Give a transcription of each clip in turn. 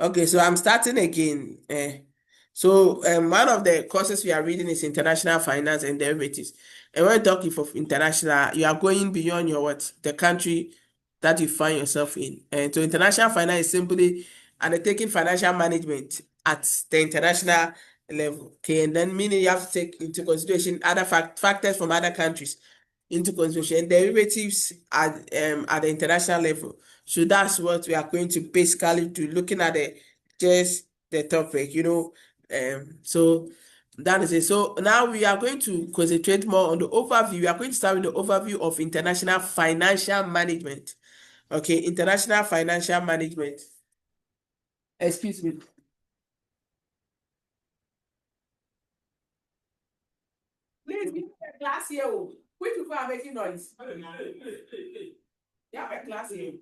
Okay, so I'm starting again. One of the courses we are reading is international finance and derivatives. And when talking for international, you are going beyond your what the country that you find yourself in. And so international finance is simply undertaking financial management at the international level. Okay, and then meaning you have to take into consideration other factors from other countries into consideration. Derivatives at the international level. So that's what we are going to basically do, looking at the topic, So that is it. So now we are going to concentrate more on the overview. We are going to start with the overview of international financial management. Okay, international financial management. Excuse me. Please give me a glass here. Oh. Which people are making noise? Yeah, a glass here.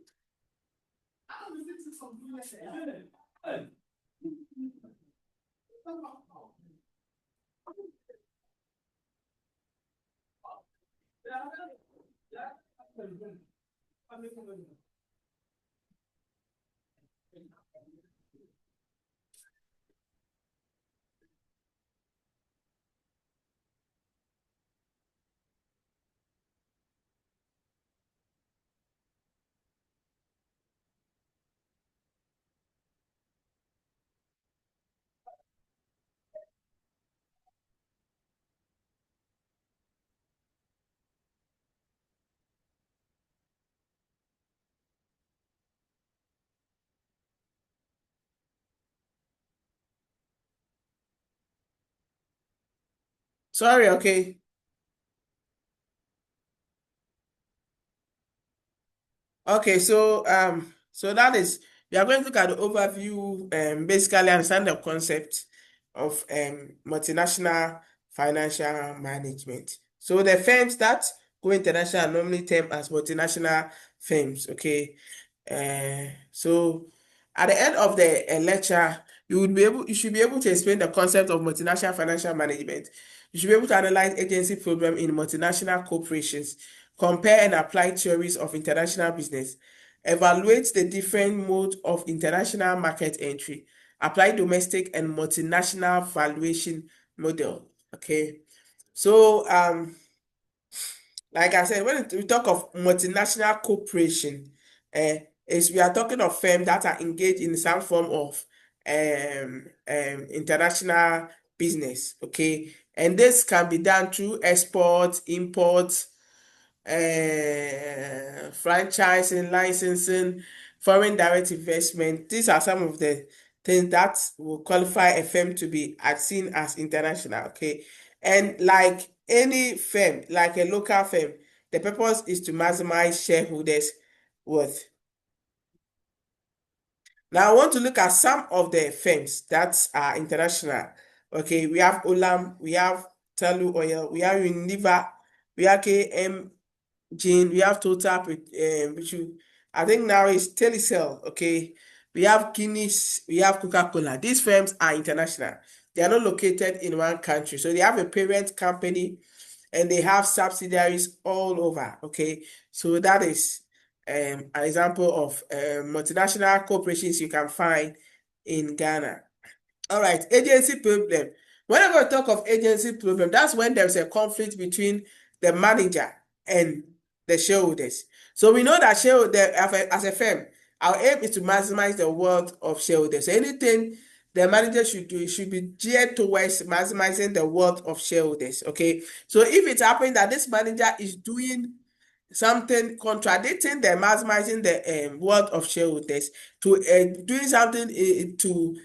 Sorry, okay. Okay, so that is we are going to look at the overview, basically understand the concept of multinational financial management. So the firms that go international are normally termed as multinational firms. Okay, so at the end of the lecture, you should be able to explain the concept of multinational financial management. You should be able to analyze agency program in multinational corporations, compare and apply theories of international business, evaluate the different modes of international market entry, apply domestic and multinational valuation model. Okay, so like I said, when we talk of multinational corporation, is we are talking of firms that are engaged in some form of international business. Okay, and this can be done through export, import, franchising, licensing, foreign direct investment. These are some of the things that will qualify a firm to be seen as international. Okay. And like any firm, like a local firm, the purpose is to maximize shareholders' worth. Now, I want to look at some of the firms that are international. Okay, we have Olam, we have Talu Oil, we have Unilever, we have KM Gene, we have Total, which I think now is Telecel, okay? We have Guinness, we have Coca-Cola. These firms are international. They are not located in one country. So they have a parent company and they have subsidiaries all over, okay? So that is an example of multinational corporations you can find in Ghana. All right, agency problem. Whenever we talk of agency problem, that's when there's a conflict between the manager and the shareholders. So we know that shareholder, as a firm, our aim is to maximize the wealth of shareholders. So anything the manager should do, it should be geared towards maximizing the wealth of shareholders. Okay. So if it's happening that this manager is doing something contradicting the maximizing the wealth of shareholders to doing something to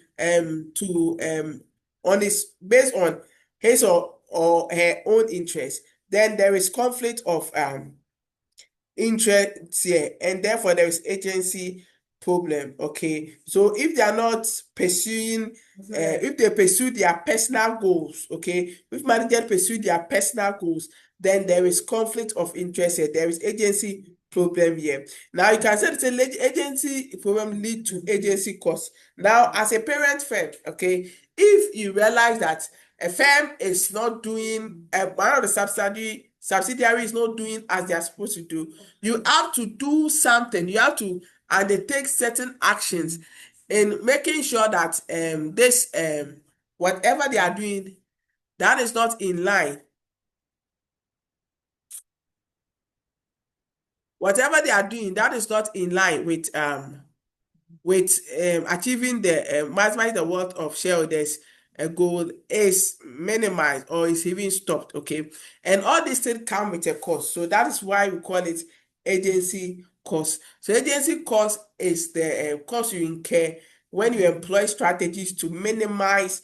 on his based on his or her own interest, then there is conflict of interest here, and therefore there is agency problem. Okay, so if they are not pursuing if they pursue their personal goals, okay, if managers pursue their personal goals, then there is conflict of interest here, there is agency problem here. Now you can say it's an agency problem lead to agency cost. Now as a parent firm, okay, if you realize that a firm is not doing one of the subsidiary is not doing as they are supposed to do, you have to do something. You have to undertake certain actions in making sure that this whatever they are doing, that is not in line. Whatever they are doing, that is not in line with achieving the maximize the worth of shareholders a goal is minimized or is even stopped. Okay, and all these things come with a cost, so that is why we call it agency cost. So agency cost is the cost you incur when you employ strategies to minimize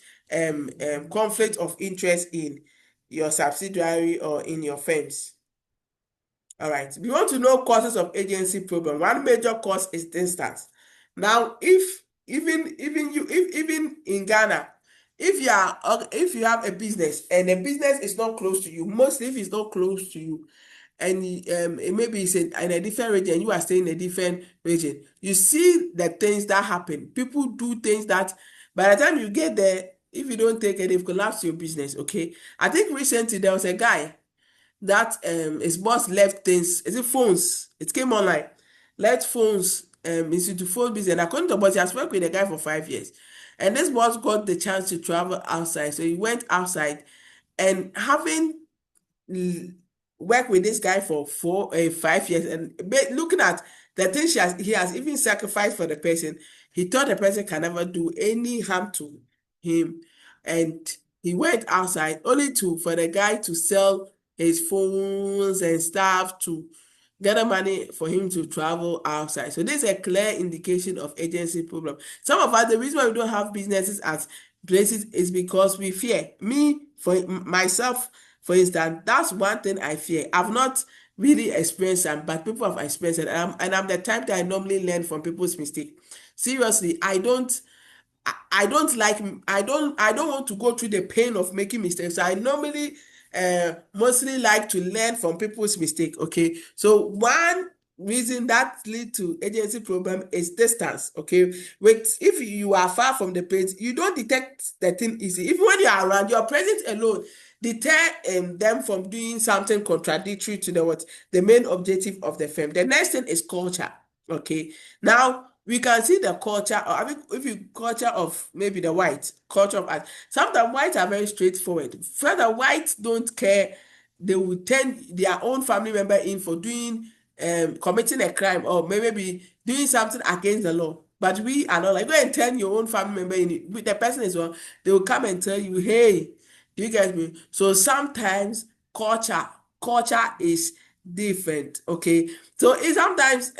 conflict of interest in your subsidiary or in your firms. All right. We want to know causes of agency problem. One major cause is distance. Now, if even in Ghana, if you have a business and a business is not close to you, mostly if it's not close to you, and maybe it's in a different region, you are staying in a different region, you see the things that happen. People do things that by the time you get there, if you don't take it, they've collapsed your business. Okay. I think recently there was a guy that his boss left things, is it phones? It came online, left phones into phone business. And according to the boss, he has worked with the guy for 5 years. And this boss got the chance to travel outside. So he went outside and having l- worked with this guy for 5 years and looking at the things he has even sacrificed for the person, he thought the person can never do any harm to him. And he went outside only to for the guy to sell his phones and stuff to gather money for him to travel outside. So this is a clear indication of agency problem. Some of us, the reason why we don't have businesses at places is because we fear. Me, for myself, for instance, that's one thing I fear. I've not really experienced them, but people have experienced it. And I'm the type that I normally learn from people's mistake. Seriously, I don't like I don't want to go through the pain of making mistakes. So I normally mostly like to learn from people's mistake. Okay. So one reason that lead to agency problem is distance. Okay. With if you are far from the place, you don't detect the thing easy. Even when you are around, your presence alone deter them from doing something contradictory to the main objective of the firm. The next thing is culture. Okay. Now we can see the culture, or I mean, if you culture of maybe the white culture of art. Sometimes whites are very straightforward. Further, whites don't care. They will turn their own family member in for doing committing a crime or maybe doing something against the law. But we are not like go and turn your own family member in. With the person is wrong, they will come and tell you, hey, do you get me? So sometimes culture is different. Okay. So it's sometimes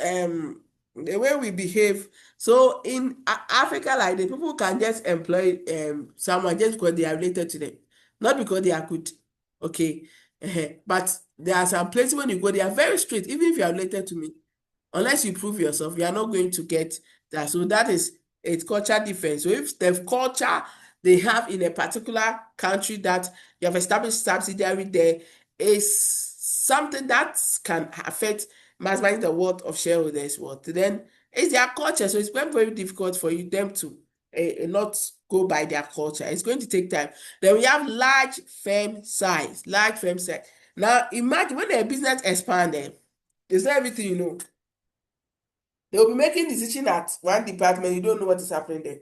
the way we behave. So in Africa, like the people can just employ someone just because they are related to them, not because they are good. Okay. But there are some places when you go, they are very strict. Even if you are related to me, unless you prove yourself, you are not going to get that. So that is a culture difference. So if the culture they have in a particular country that you have established subsidiary there is something that can affect maximizing the worth of shareholders' worth, then it's their culture. So it's very difficult for you them to not go by their culture. It's going to take time. Then we have large firm size, large firm size. Now imagine when a business expanded, it's not everything you know. They will be making decision at one department, you don't know what is happening there.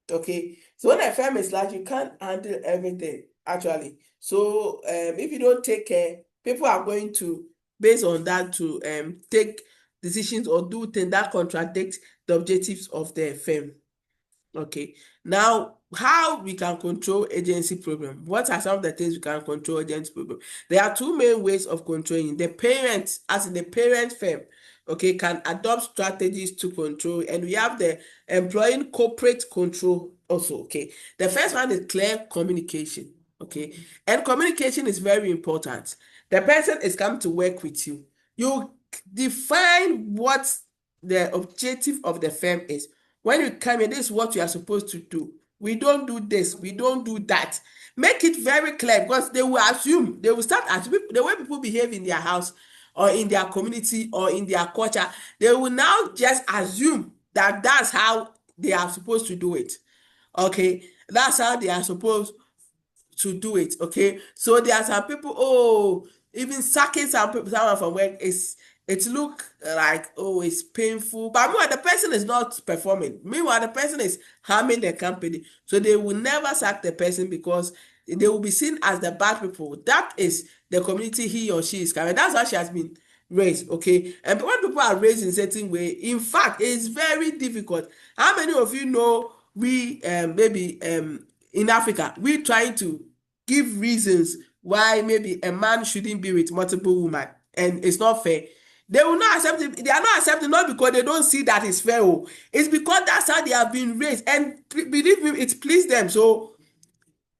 Okay. So when a firm is large, you can't handle everything actually. So if you don't take care, people are going to based on that to take decisions or do things that contradict the objectives of the firm. Okay. Now, how we can control agency problem? What are some of the things we can control agency problem? There are two main ways of controlling. The parents, as in the parent firm, okay, can adopt strategies to control, and we have the employing corporate control also. Okay. The first one is clear communication. Okay. And communication is very important. The person is coming to work with you. You define what the objective of the firm is. When you come here, this is what you are supposed to do. We don't do this, we don't do that. Make it very clear because they will assume, they will start assuming the way people behave in their house or in their community or in their culture, they will now just assume that that's how they are supposed to do it. Okay, that's how they are supposed to do it. Okay, so there are some people, oh, even sacking some people, someone from work it look like, oh, it's painful, but meanwhile the person is not performing, meanwhile the person is harming the company, so they will never sack the person because they will be seen as the bad people. That is the community he or she is carrying. That's how she has been raised. Okay, and when people are raised in certain way, in fact it's very difficult. How many of you know we maybe in Africa we trying to give reasons why maybe a man shouldn't be with multiple women, and it's not fair. They will not accept it. They are not accepting not because they don't see that it's fair. Oh. It's because that's how they have been raised. And believe me, it pleased them. So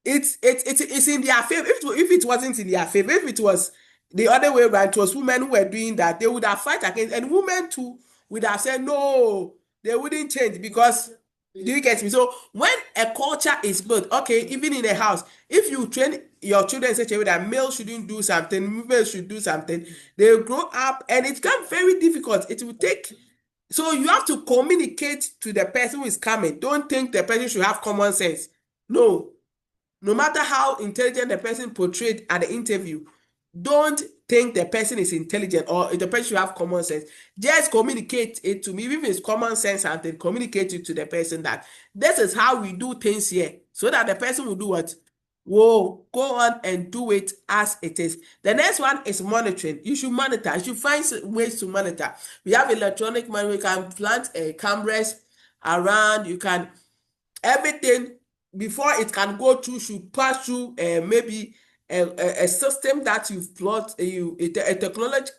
it's in their favor. If it wasn't in their favor, if it was the other way around, it was women who were doing that, they would have fight against, and women too would have said no, they wouldn't change because, do you get me? So when a culture is built, okay, even in a house, if you train your children in such a way that male shouldn't do something, female should do something, they grow up and it becomes very difficult. It will take, so you have to communicate to the person who is coming. Don't think the person should have common sense. No, no matter how intelligent the person portrayed at the interview, don't think the person is intelligent or the person should have common sense. Just communicate it to me. Even if it's common sense, and then communicate it to the person that this is how we do things here, so that the person will do what? Whoa, go on and do it as it is. The next one is monitoring. You should monitor. You should find ways to monitor. We have electronic money. We can plant cameras around. You can everything before it can go through should pass through maybe a system that you've plot a technology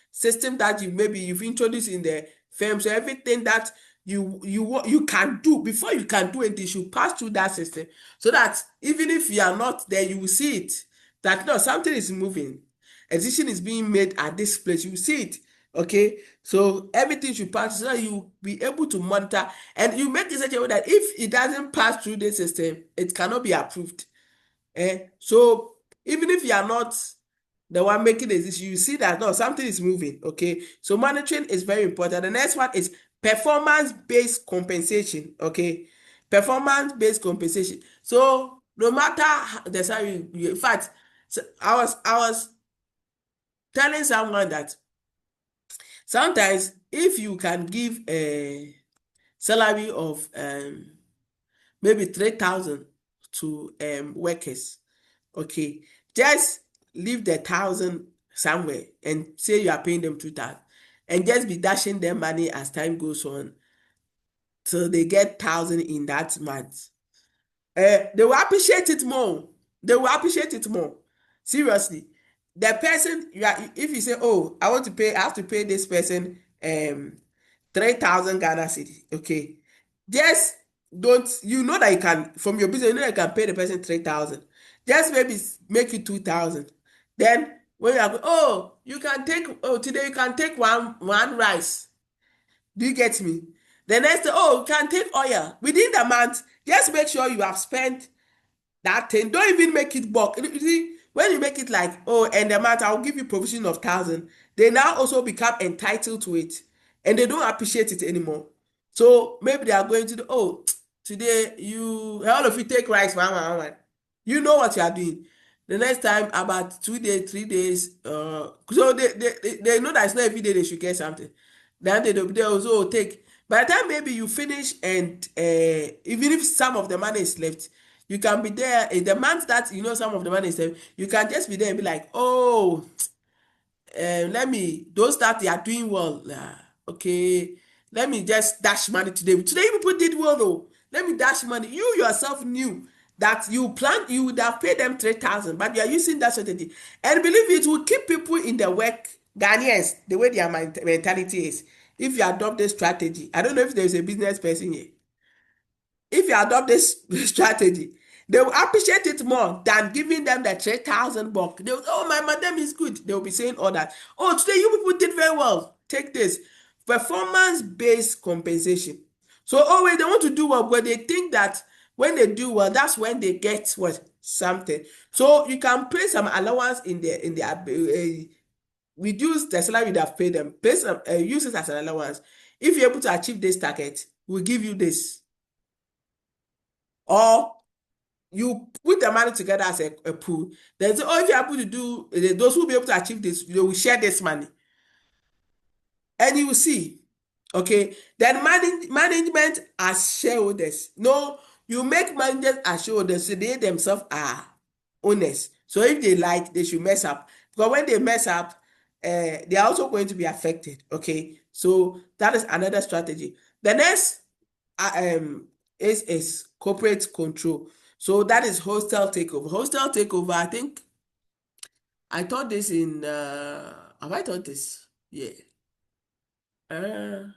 system that you've introduced in the firm. So everything that you can do before you can do it, you should pass through that system, so that even if you are not there, you will see it, that no, something is moving, a decision is being made at this place, you see it. Okay, so everything should pass so that you be able to monitor, and you make it such a way that if it doesn't pass through the system, it cannot be approved. So even if you are not the one making the decision, you see that no, something is moving. Okay, so monitoring is very important. The next one is performance-based compensation. Okay, performance-based compensation. So no matter the salary, in fact, so I was telling someone that sometimes if you can give a salary of maybe 3,000 to workers, okay, just leave the 1,000 somewhere and say you are paying them 2,000, and just be dashing them money as time goes on till they get 1,000 in that month. They will appreciate it more. They will appreciate it more. Seriously. The person, if you say, oh, I have to pay this person 3,000 Ghana cedi. Okay. Just don't, you know that you can, from your business, you know that you can pay the person 3,000. Just maybe make it 2,000. Then when you are, oh, you can take, oh, today you can take one rice. Do you get me? The next day, oh, you can take oil. Within the month, just make sure you have spent that thing. Don't even make it bulk. You see, when you make it like, oh, and the month I'll give you provision of 1,000, they now also become entitled to it, and they don't appreciate it anymore. So maybe they are going to the, oh, today you all of you take rice one. You know what you are doing. The next time, about 2 days, 3 days, so they know that it's not every day they should get something. Then they also take. By the time maybe you finish, and even if some of the money is left, you can be there in the month that you know some of the money is left. You can just be there and be like, oh, let me, those that they are doing well, okay, let me just dash money today. Today people did well though. Let me dash money. You yourself knew that you would have paid them 3,000, but you are using that strategy. And believe it will keep people in the work, Ghanaians, the way their mentality is. If you adopt this strategy, I don't know if there's a business person here. If you adopt this strategy, they will appreciate it more than giving them the 3,000 buck. They will, oh, my madam is good. They will be saying all that. Oh, today you people did very well. Take this. Performance-based compensation. So always they want to do well, but they think that when they do well, that's when they get what? Something. So you can pay some allowance in the reduce the salary you have paid them. Pay some, use it as an allowance. If you're able to achieve this target, we'll give you this. Or you put the money together as a pool. Then say, oh, if you're able to do, those who will be able to achieve this, they will share this money. and you will see. Okay, then management as shareholders. No, you make managers as shareholders, so they themselves are owners. So if they like, they should mess up. Because when they mess up, they are also going to be affected. Okay, so that is another strategy. The next is corporate control. So that is hostile takeover. Hostile takeover, I think I taught this in have I taught this? Yeah. Uh,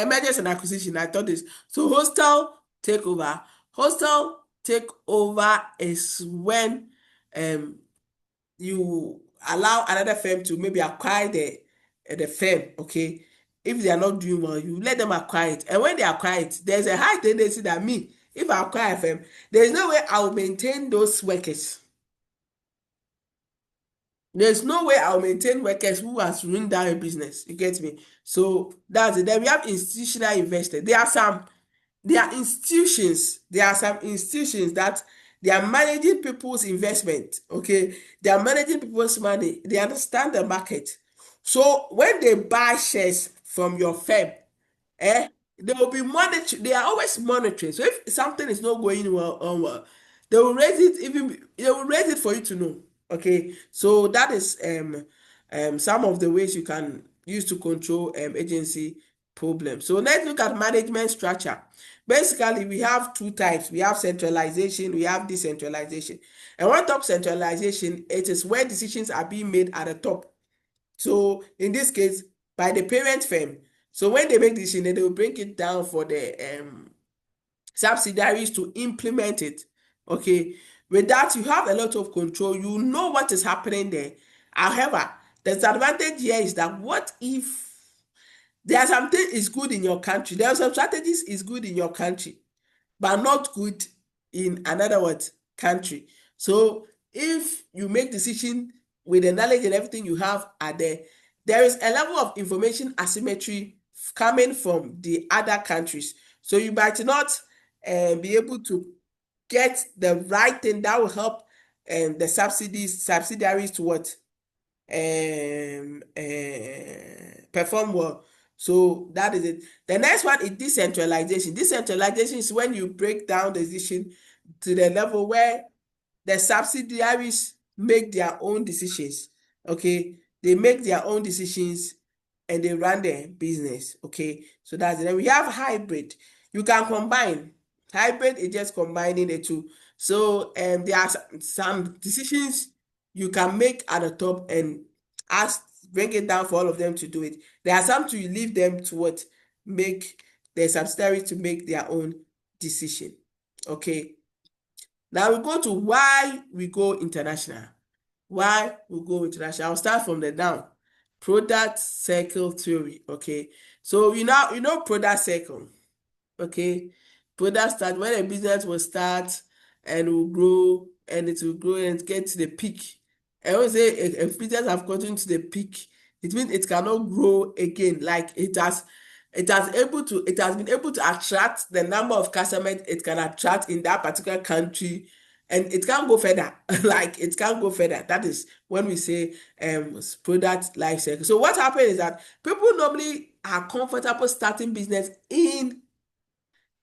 mergers and acquisition. I thought this. So hostile takeover. Hostile takeover is when um you allow another firm to maybe acquire the firm. Okay, if they are not doing well, you let them acquire it. And when they acquire it, there's a high tendency that me, if I acquire a firm, there's no way I will maintain those workers. There's no way I'll maintain workers who has ruined down a business. You get me? So that's it. Then we have institutional investors. There are some institutions that they are managing people's investment. Okay, they are managing people's money. They understand the market. So when they buy shares from your firm, eh, they will be monitoring. They are always monitoring. So if something is not going well, they will raise it. Even they will raise it for you to know. Okay, so that is some of the ways you can use to control agency problems. So let's look at management structure. Basically, we have two types. We have centralization, we have decentralization. And one top centralization, it is where decisions are being made at the top. So in this case, by the parent firm. So when they make decision, then they will bring it down for the subsidiaries to implement it. Okay. With that, you have a lot of control. You know what is happening there. However, the disadvantage here is that what if there are something is good in your country? There are some strategies is good in your country, but not good in another what country. So if you make decision with the knowledge and everything you have are there, there is a level of information asymmetry coming from the other countries. So you might not be able to get the right thing that will help the subsidiaries to what perform well. So that is it. The next one is decentralization. Decentralization is when you break down the decision to the level where the subsidiaries make their own decisions. Okay, they make their own decisions and they run their business. Okay, so that's it. Then we have hybrid. You can combine. Hybrid is just combining the two. So there are some decisions you can make at the top and ask bring it down for all of them to do it. There are some to leave them to what make the subsidiaries to make their own decision. Okay. Now we go to why we go international. Why we go international? I'll start from the down. Product circle theory. Okay. So you know product circle. Okay, product start when a business will start and will grow and it will grow and get to the peak. I always say if business have gotten to the peak, it means it cannot grow again. Like it has been able to attract the number of customers it can attract in that particular country, and it can't go further. Like it can't go further. That is when we say product life cycle. So what happens is that people normally are comfortable starting business in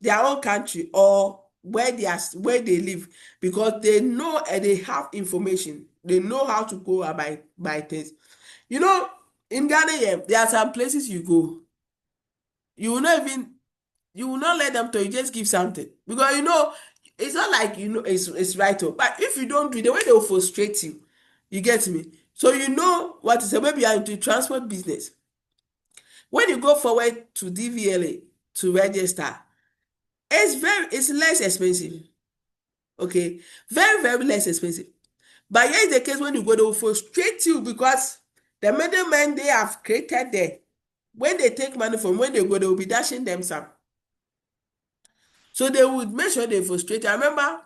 their own country or where they live, because they know and they have information. They know how to go about by things. You know, in Ghana, yeah, there are some places you go, you will not even you will not let them to you just give something, because it's not like it's right up. But if you don't do it, the way they will frustrate you, you get me. So what is maybe you are into transport business. When you go forward to DVLA to register, it's less expensive. Okay, very very less expensive. But here is the case: when you go, they will frustrate you because the middlemen they have created there, when they take money from when they go, they will be dashing them some. So they would make sure they frustrate you. I remember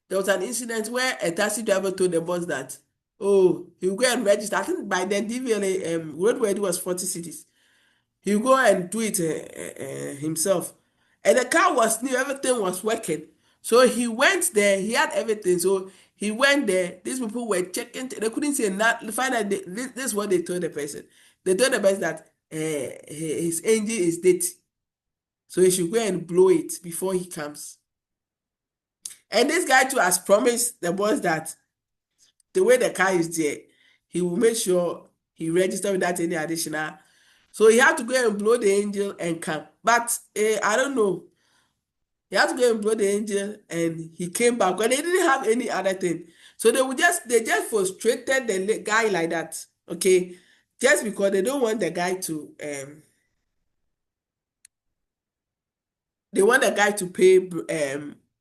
there was an incident where a taxi driver told the boss that, oh, he will go and register. I think by then DVLA roadway it was 40 cities. He'll go and do it himself. And the car was new, everything was working. So he went there, he had everything. So he went there, these people were checking, they couldn't say not find out this is what they told the person. They told the person that his engine is dirty. So he should go and blow it before he comes. And this guy too has promised the boss that the way the car is there, he will make sure he register without any additional. So he had to go and blow the engine and come. But I don't know. He had to go and blow the engine and he came back, and they didn't have any other thing. So they just frustrated the guy like that. Okay. Just because they don't want the guy to they want the guy to pay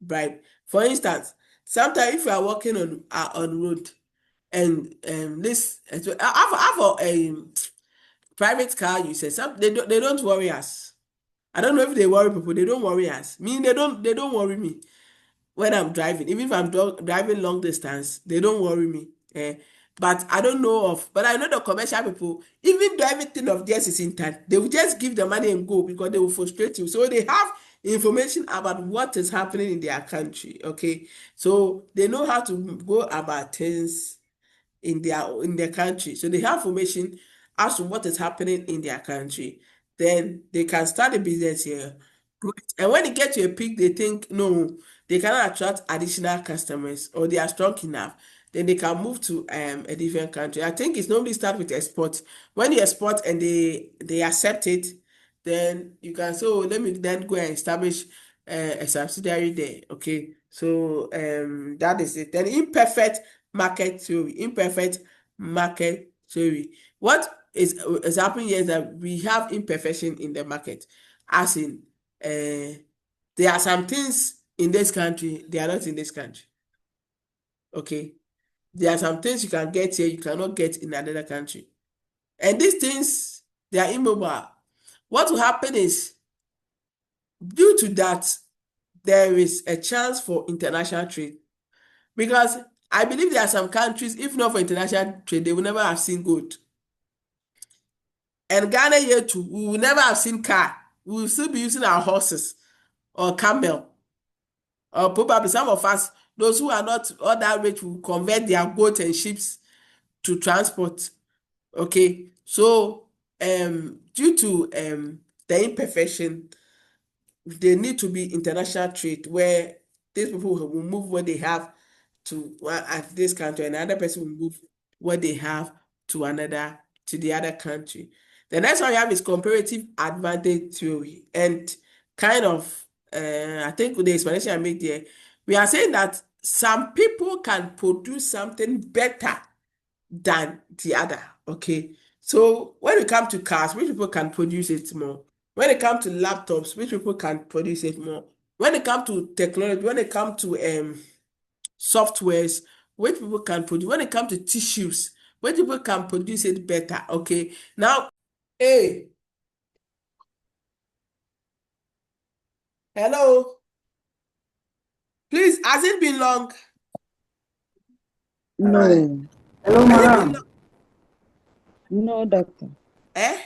bribe. For instance, sometimes if you are walking on road and this have a private car users, they don't worry us. I don't know if they worry people. They don't worry us. Me, they don't worry me when I'm driving. Even if I'm driving long distance, they don't worry me. But I don't know but I know the commercial people, even though everything of theirs is intact, they will just give the money and go because they will frustrate you. So they have information about what is happening in their country. Okay. So they know how to go about things in their country. So they have information as to what is happening in their country. Then they can start a business here. Great. And when they get to a peak, they think no, they cannot attract additional customers or they are strong enough. Then they can move to a different country. I think it's normally start with export. When you export and they accept it, then you can say, oh, let me then go and establish a subsidiary there. Okay. So that is it. Then imperfect market theory. What is happening here is that we have imperfection in the market, as in there are some things in this country they are not in this country. Okay, there are some things you can get here you cannot get in another country, and these things they are immobile. What will happen is due to that there is a chance for international trade. Because I believe there are some countries, if not for international trade, they will never have seen gold. And Ghana here too, we will never have seen car. We will still be using our horses or camel. Or probably some of us, those who are not all that rich, will convert their boats and ships to transport. Okay. So due to the imperfection, there need to be international trade where these people will move what they have to at this country, and another person will move what they have to the other country. The next one you have is comparative advantage theory, and kind of I think with the explanation I made there, we are saying that some people can produce something better than the other. Okay. So when it comes to cars, which people can produce it more? When it comes to laptops, which people can produce it more? When it comes to technology, when it comes to softwares, which people can produce, when it comes to tissues, which people can produce it better. Okay. Now, hey, hello. Please, has it been long? No, Hello, Has it been madam. long? no, doctor. Eh?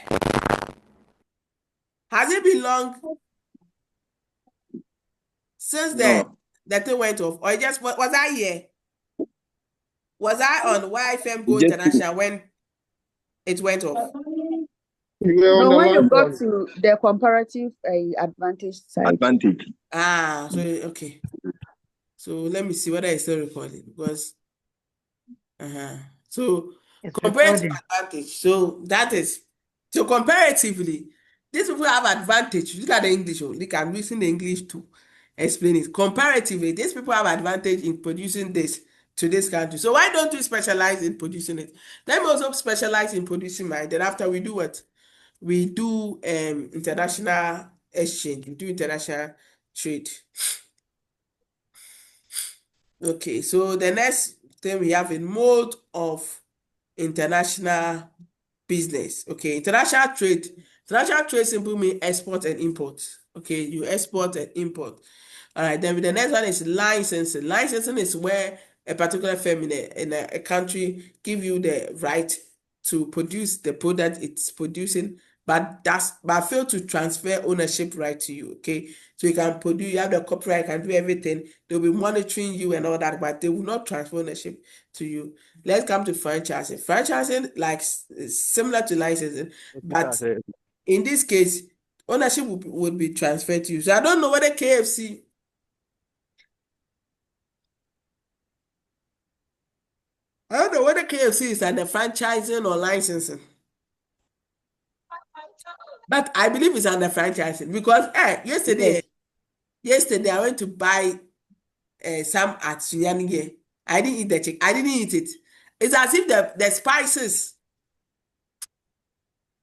Has it been long since No, the thing went off? Or just was I here? Was I on YFM you Go just International when it went off? you were on No, the when you line go for to the comparative advantage side, advantage. So okay. So let me see whether it's still recording because so It's comparative recording. advantage. So that is so comparatively, these people have advantage. Look at the English. Look, I'm using the English to explain it. Comparatively, these people have advantage in producing this to this country. So why don't we specialize in producing it? Let me also specialize in producing mine. Then after we do what? We do international exchange. We do international trade. Okay, so the next thing we have a mode of international business. Okay, international trade. International trade simply means export and import. Okay, you export and import. All right, then the next one is licensing. Licensing is where a particular firm in a country give you the right to produce the product it's producing, but fail to transfer ownership right to you. Okay, so you can produce, you have the copyright, can do everything. They'll be monitoring you and all that, but they will not transfer ownership to you. let's come to franchising. Franchising, like, is similar to licensing, but in this case, ownership would be transferred to you. So I don't know whether KFC. I don't know whether KFC is under franchising or licensing, but I believe it's under franchising because Yes. yesterday I went to buy some at Sunyani. I didn't eat the chicken. I didn't eat it. It's as if the spices,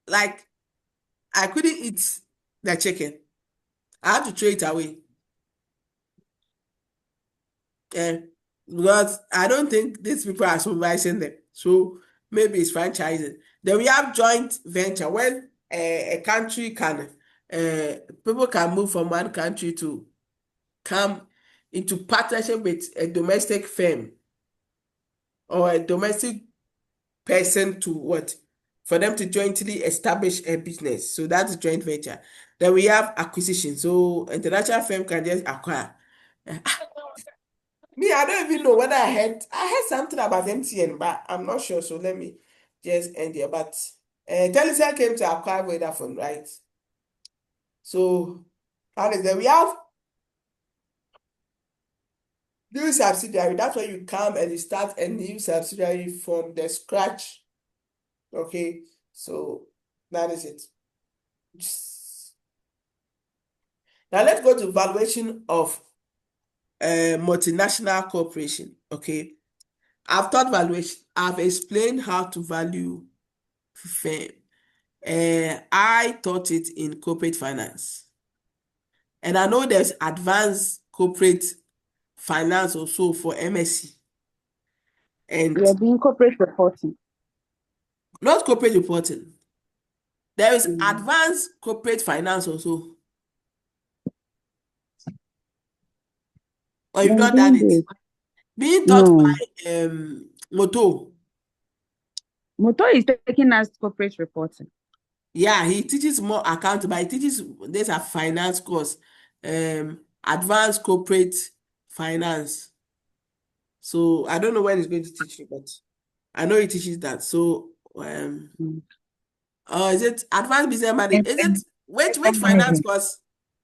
like, I couldn't eat the chicken. I had to throw it away. Yeah, because I don't think these people are supervising them. So maybe it's franchising. Then we have joint venture when a country can, people can move from one country to come into partnership with a domestic firm or a domestic person to what? For them to jointly establish a business. So that's joint venture. Then we have acquisition. So international firm can just acquire. Me, I don't even know whether I heard something about MTN, but I'm not sure. So let me just end here. But Telecel came to acquire Vodafone, right? So that is there. We have new subsidiary. That's why you come and you start a new subsidiary from the scratch. Okay, so that is it. Now let's go to valuation of multinational corporation. Okay, I've taught valuation. I've explained how to value firm. I taught it in corporate finance, and I know there's advanced corporate finance also for MSc, We and are doing corporate reporting. not corporate reporting. There is Mm. advanced corporate finance also, or you've No, we not done didn't it. do it. Being taught No. by Moto. Moto is taking us corporate reporting. Yeah, he teaches more account, but he teaches there's a finance course, advanced corporate finance. So I don't know when he's going to teach you, but I know he teaches that. So Mm. is it advanced business management? Is it which finance Management. course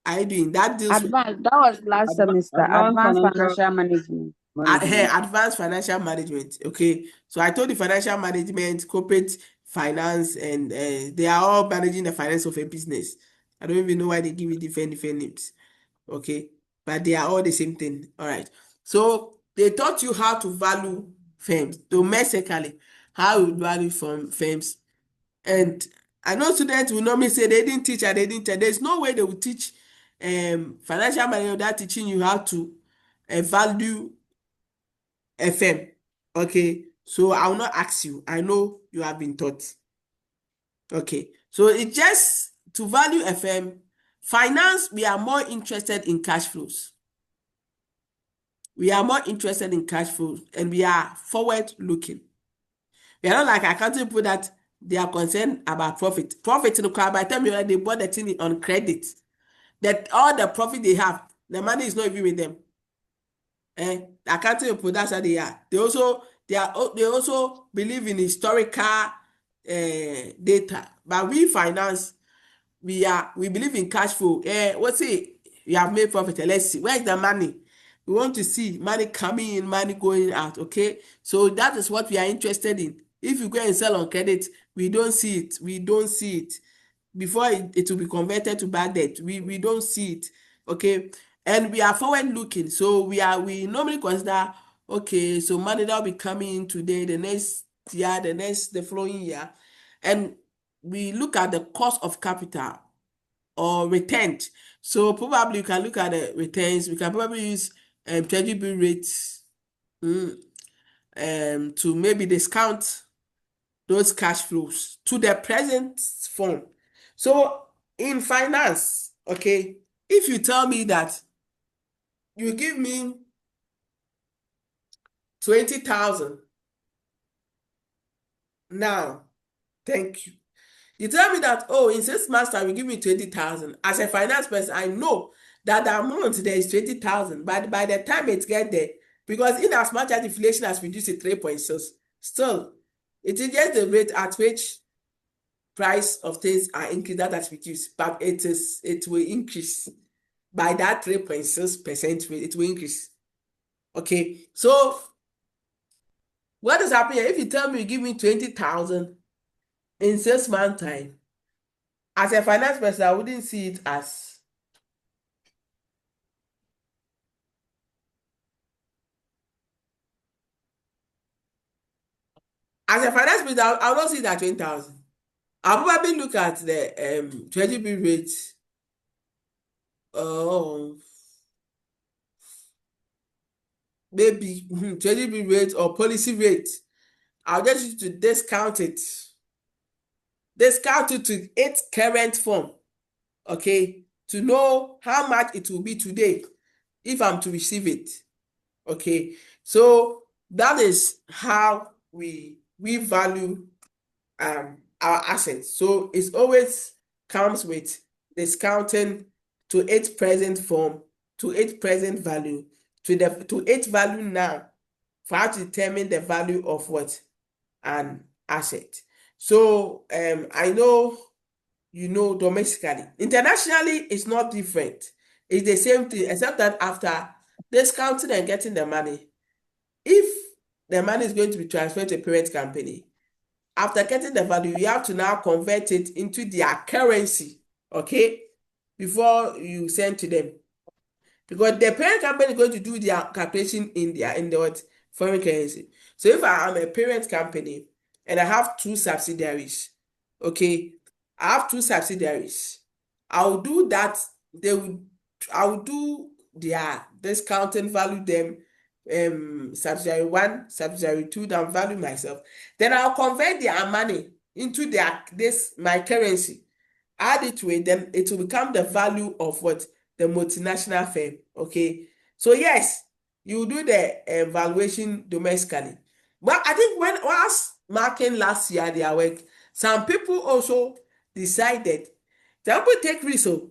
are you doing that deals with Advanced. That was last semester. Advanced financial management. advanced financial management? Okay, so I told you financial management, corporate finance, and they are all managing the finance of a business. I don't even know why they give it different names. Okay, but they are all the same thing. All right. So they taught you how to value firms domestically, how you value from firms. And I know students will normally say they didn't teach and they didn't teach. There's no way they will teach financial management without teaching you how to value a firm. Okay, so I will not ask you. I know you have been taught. Okay, so it's just to value a firm. Finance, we are more interested in cash flows. We are more interested in cash flows and we are forward looking. We are not like accounting people that they are concerned about profit. Profit in the car, by the time they bought the thing on credit, that all the profit they have, the money is not even with them. The accounting people, that's how they are. They also believe in historical data. But we finance, we believe in cash flow. What's it? You have made profit. Let's see. Where's the money? We want to see money coming in, money going out. Okay. So that is what we are interested in. If you go and sell on credit, we don't see it. We don't see it. Before it will be converted to bad debt. We don't see it. Okay. And we are forward looking. So we normally consider, okay, so money that will be coming in today, the next year, the following year. And we look at the cost of capital or returns. So probably you can look at the returns. We can probably use treasury bill rates to maybe discount those cash flows to the present form. So in finance, okay, if you tell me that you give me 20,000 now, thank you. You tell me that, oh, in 6 months time, you give me 20,000. As a finance person, I know that the amount there is 20,000. But by the time it get there, because in as much as inflation has reduced to 3.6, Still, it is just the rate at which price of things are increased that has reduced, but it will increase by that 3.6% rate. It will increase. Okay, so what is happening here? If you tell me you give me 20,000 in 6 months' time, as a finance person, I wouldn't see it as a finance person. I'll not see that 20,000. I'll probably look at the treasury rate. Oh, maybe treasury rate or policy rate. I'll just use to discount it. Discount it to its current form. Okay, to know how much it will be today if I'm to receive it. Okay, so that is how we value our assets. So it always comes with discounting to its present form, to its present value, to its value now, for how to determine the value of what? An asset. So I know domestically. Internationally, it's not different. It's the same thing, except that after discounting and getting the money, if the money is going to be transferred to a parent company, after getting the value, you have to now convert it into their currency, okay, before you send to them. Because the parent company is going to do their calculation in the what? Foreign currency. So if I am a parent company and I have two subsidiaries, okay, I have two subsidiaries, I'll do that. I'll do their discounting, value them, subsidiary one, subsidiary two, then value myself. Then I'll convert their money into my currency, add it to it, then it will become the value of what? The multinational firm. Okay, so yes, you do the valuation domestically, but I think when was marking last year their work, some people also decided, some people take risk. So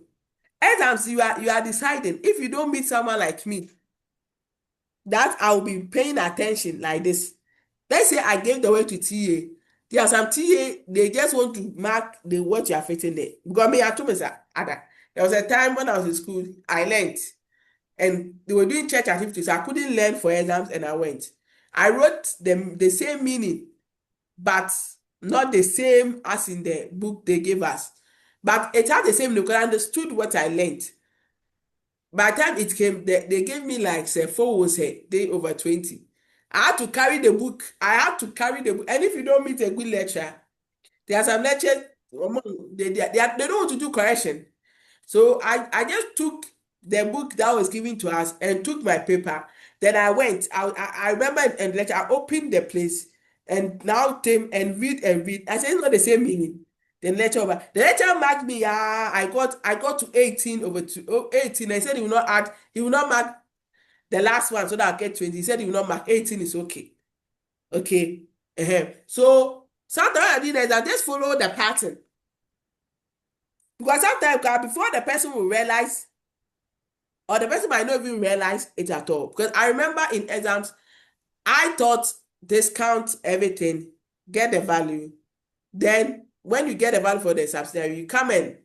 exams, you are deciding. If you don't meet someone like me, that I'll be paying attention like this. Let's say I gave the work to TA. There are some TA, they just want to mark the what you are fitting there. Because me, I told me, sir, Ada, there was a time when I was in school, I learned, and they were doing church activities. I couldn't learn for exams, and I went. I wrote them the same meaning, but not the same as in the book they gave us. But it had the same meaning because I understood what I learned. By the time it came, they gave me like say 4 say day over 20. I had to carry the book. And if you don't meet a good lecturer, there are some lectures, they don't want to do correction. So I just took the book that was given to us and took my paper. Then I went. I remember in lecture, I opened the place and now came and read and read. I said it's not the same meaning. The lecturer marked me. I got to 18 over 18. I said he will not mark the last one so that I'll get 20. He said he will not mark 18 is okay. Okay. So sometimes I did that, I just follow the pattern. Because sometimes before the person will realize, or the person might not even realize it at all. Because I remember in exams, I thought discount everything, get the value. Then when you get the value for the subsidiary, you come and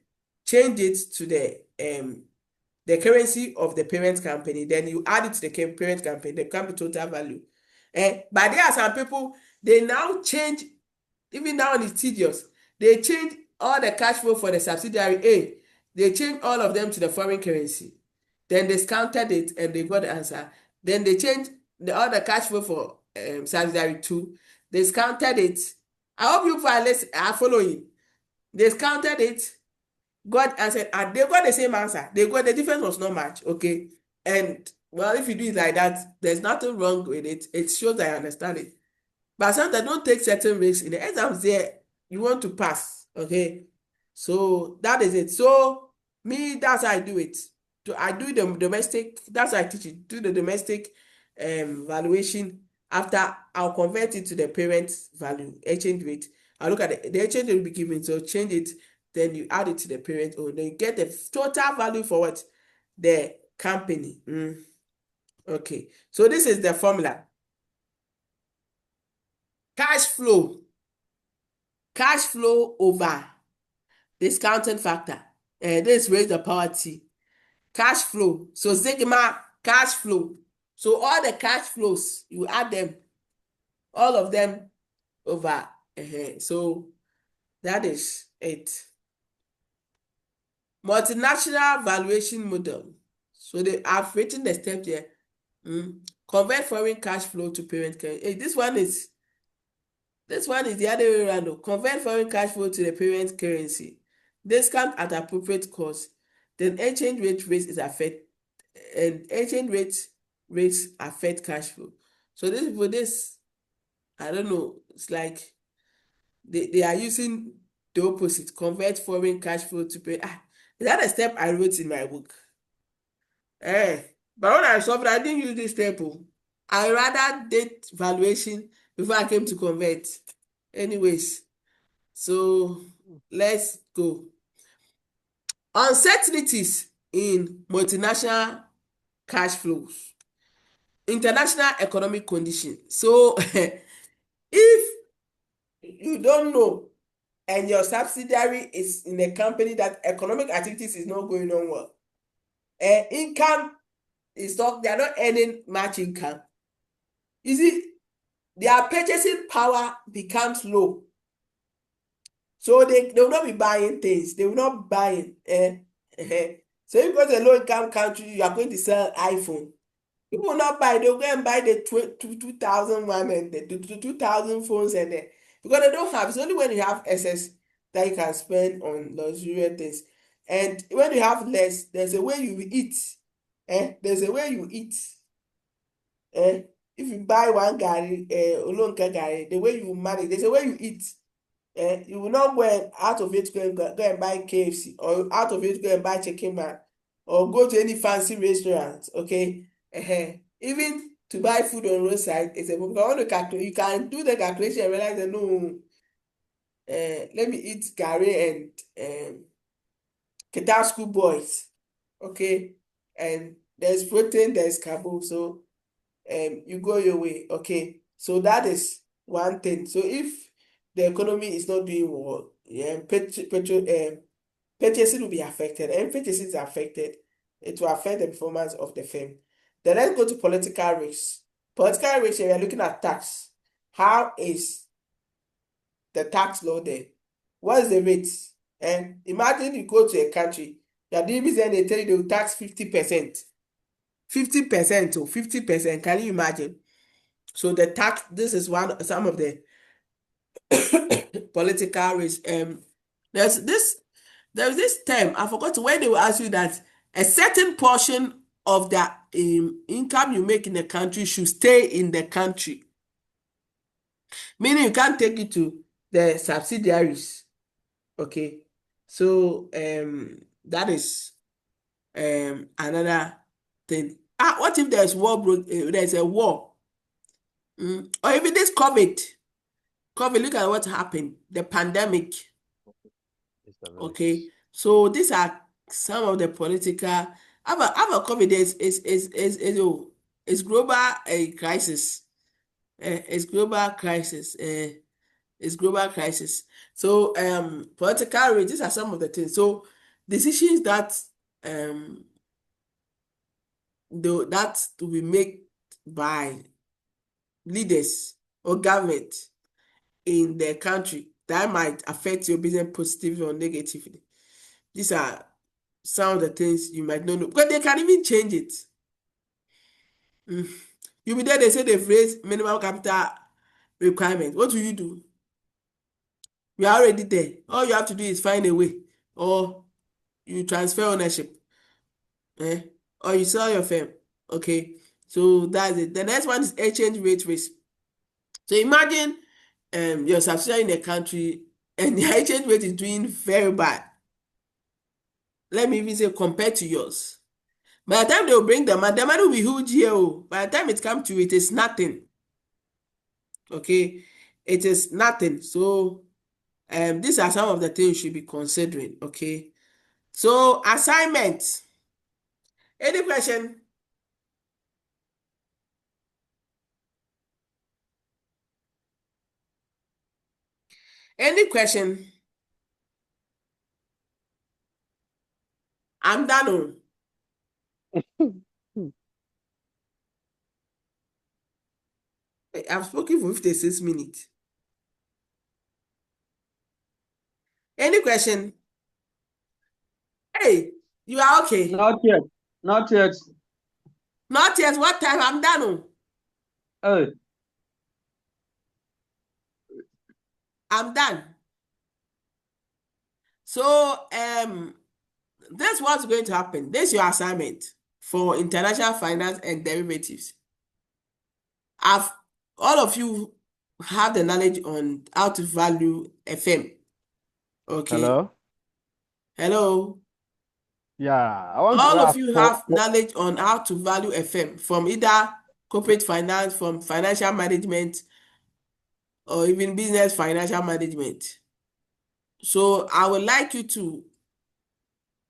change it to the currency of the parent company. Then you add it to the parent company, the company total value. But there are some people, they now change, even now it's tedious. They change all the cash flow for the subsidiary A. They change all of them to the foreign currency. Then they discounted it and they got the answer. Then they changed the other cash flow for subsidiary 2. They discounted it. I hope you are following. They discounted it, got answered, and they got the same answer. The difference was not much, okay? And well, if you do it like that, there's nothing wrong with it. It shows that I understand it. But sometimes don't take certain risks in the exams there. You want to pass, okay? So that is it. So me, that's how I do it. I do the domestic, that's how I teach it. Do the domestic valuation. After I'll convert it to the parent value, exchange rate. I'll look at the exchange rate will be given, so change it, then you add it to the parent, or then you get the total value for what? The company. Okay, so this is the formula. Cash flow over discounting factor. This raise the poverty. Cash flow. So sigma cash flow. So all the cash flows, you add them, all of them over. So that is it. Multinational valuation model. So they have written the step there. Convert foreign cash flow to parent currency. Hey, this one is the other way around. Convert foreign cash flow to the parent currency. Discount at appropriate cost. Then exchange rate rates is affect, and exchange rates affect cash flow. So this I don't know. It's like they are using the opposite. Convert foreign cash flow to pay. Is that a step I wrote in my book? But when I solved, I didn't use this step. I rather did valuation before I came to convert. Anyways, so let's go. Uncertainties in multinational cash flows, international economic conditions. So if you don't know and your subsidiary is in a company that economic activities is not going on well, income is not, they are not earning much income. You see, their purchasing power becomes low. So they will not be buying things. They will not buy it. So if you go to a low income country, you are going to sell iPhone. People will not buy. They will go and buy the 2000 one and the 2000 phones and because they don't have. It's only when you have excess that you can spend on luxurious things. And when you have less, there's a way you eat. There's a way you eat. If you buy one gari, olonka gari, the way you manage, there's a way you eat. You will not go out of it go and buy KFC, or out of it go and buy chicken man, or go to any fancy restaurant. Okay, even to buy food on roadside is a because I want to calculate. You can do the calculation and realize that no, let me eat gari and Ketal school boys. Okay, and there's protein, there's carbo, so you go your way. Okay, so that is one thing. So if the economy is not doing well, purchasing will be affected, and purchasing is affected, it will affect the performance of the firm. Then let's go to political risk. Political risk, we are looking at tax. How is the tax law there? What is the rate? And imagine you go to a country, your DBs and they tell you they will tax 50%. 50% or 50%. Can you imagine? So the tax, this is some of the political risk. There's this term, I forgot when they will ask you that a certain portion of the income you make in the country should stay in the country. Meaning you can't take it to the subsidiaries. Okay. So that is another thing. What if there's there's a war? Or even this COVID, look at what happened, the pandemic. Okay, so these are some of the political. Have a COVID is global crisis. It's global crisis. It's global crisis. So political risk, these are some of the things. So decisions that that will be made by leaders or government in the country that might affect your business positively or negatively. These are some of the things you might not know, because they can even change it. You'll be there, they say they've raised minimum capital requirement. What do? You are already there. All you have to do is find a way, or you transfer ownership, or you sell your firm. Okay, so that's it. The next one is exchange rate risk. So imagine your subsidiary in a country and the exchange rate is doing very bad. Let me even say compared to yours. By the time they will bring the money will be huge here. By the time it comes to it is nothing. Okay, it is nothing. So these are some of the things you should be considering. Okay, so assignment. Any question? Any question? I'm done. I've spoken for 56 minutes. Any question? Hey, you are okay? Not yet. Not yet. Not yet. What time? I'm done. Hey. I'm done. So, this is what's going to happen. This is your assignment for international finance and derivatives. All of you have the knowledge on how to value FM. Okay. Hello? Hello. Yeah, I want to All of ask you for, have knowledge on how to value FM from either corporate finance, from financial management, or even business financial management. So I would like you to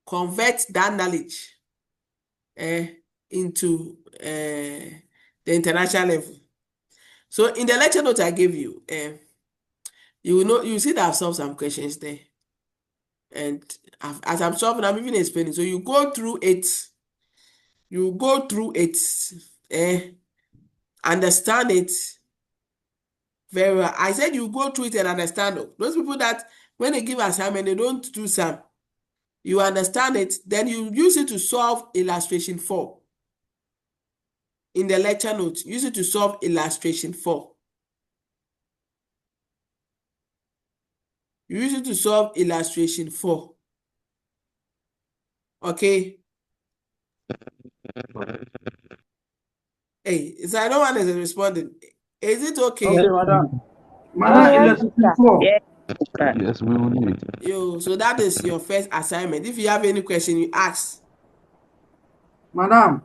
convert that knowledge into the international level. So in the lecture note I gave you, you will know, you see that I've solved some questions there. And as I'm solving, I'm even explaining. So you go through it, understand it very well. I said you go through it and understand it. Those people that when they give assignment, they don't do some. You understand it, then you use it to solve illustration 4. In the lecture notes, use it to solve illustration 4. You use it to solve illustration 4. Okay. Hey, so no one is responding. Is it okay? Okay, madam. Oh, yes, Illustration sir. 4. Yes, sir. Yes, we will need. So that is your first assignment. If you have any question, you ask. Madam,